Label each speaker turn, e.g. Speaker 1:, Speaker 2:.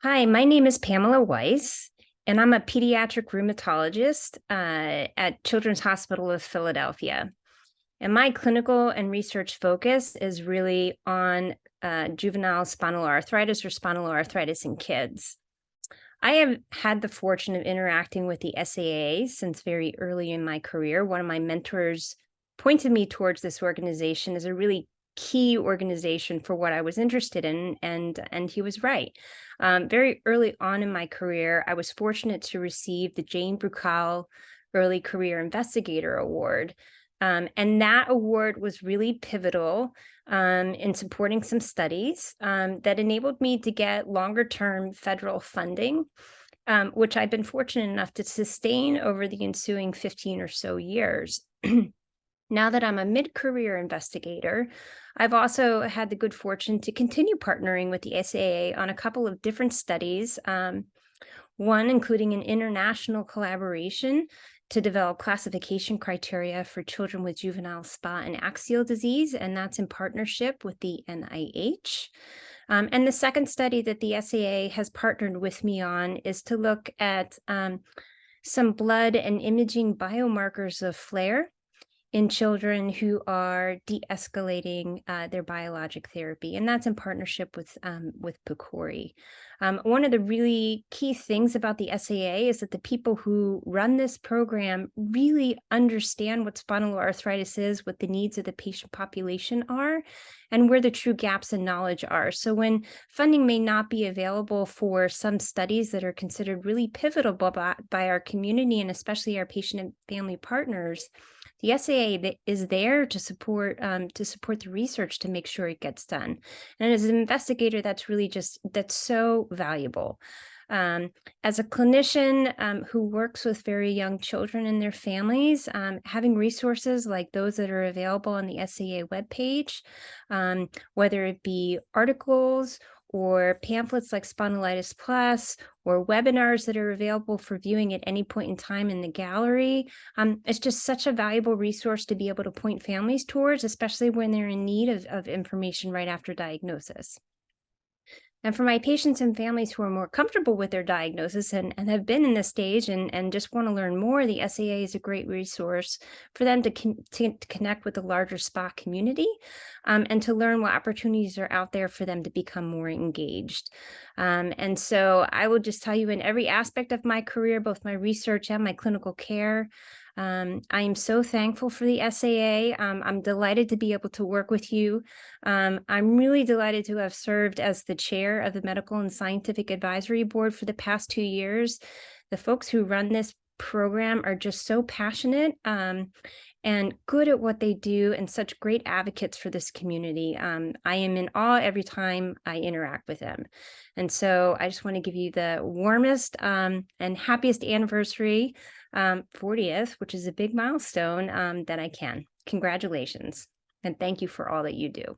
Speaker 1: Hi, my name is Pamela Weiss, and I'm a pediatric rheumatologist at Children's Hospital of Philadelphia. And my clinical and research focus is really on juvenile spondyloarthritis or spondyloarthritis in kids. I have had the fortune of interacting with the SAA since very early in my career. One of my mentors pointed me towards this organization as a really key organization for what I was interested in, and he was right. Very early on in my career, I was fortunate to receive the Jane Bruchal Early Career Investigator Award. And that award was really pivotal in supporting some studies that enabled me to get longer-term federal funding, which I've been fortunate enough to sustain over the ensuing 15 or so years. Now that I'm a mid-career investigator, I've also had the good fortune to continue partnering with the SAA on a couple of different studies, one including an international collaboration to develop classification criteria for children with juvenile SPA and axial disease, and that's in partnership with the NIH. And the second study that the SAA has partnered with me on is to look at some blood and imaging biomarkers of flare in children who are de-escalating their biologic therapy, and that's in partnership with PCORI. One of the really key things about the SAA is that the people who run this program really understand what spondyloarthritis is, what the needs of the patient population are, and where the true gaps in knowledge are. So when funding may not be available for some studies that are considered really pivotal by our community, and especially our patient and family partners, the SAA is there to support the research to make sure it gets done. And as an investigator, that's so valuable. As a clinician who works with very young children and their families, having resources like those that are available on the SAA webpage, whether it be articles or pamphlets like Spondylitis Plus, or webinars that are available for viewing at any point in time in the gallery. It's just such a valuable resource to be able to point families towards, especially when they're in need of information right after diagnosis. And for my patients and families who are more comfortable with their diagnosis and have been in this stage and just want to learn more, the SAA is a great resource for them to connect with the larger SPA community and to learn what opportunities are out there for them to become more engaged. And so I will just tell you, in every aspect of my career, both my research and my clinical care, I am so thankful for the SAA. I'm delighted to be able to work with you. I'm really delighted to have served as the chair of the Medical and Scientific Advisory Board for the past 2 years. The folks who run this program are just so passionate and good at what they do, and such great advocates for this community. I am in awe every time I interact with them. And so I just want to give you the warmest and happiest anniversary, 40th, which is a big milestone, that I can. Congratulations, and thank you for all that you do.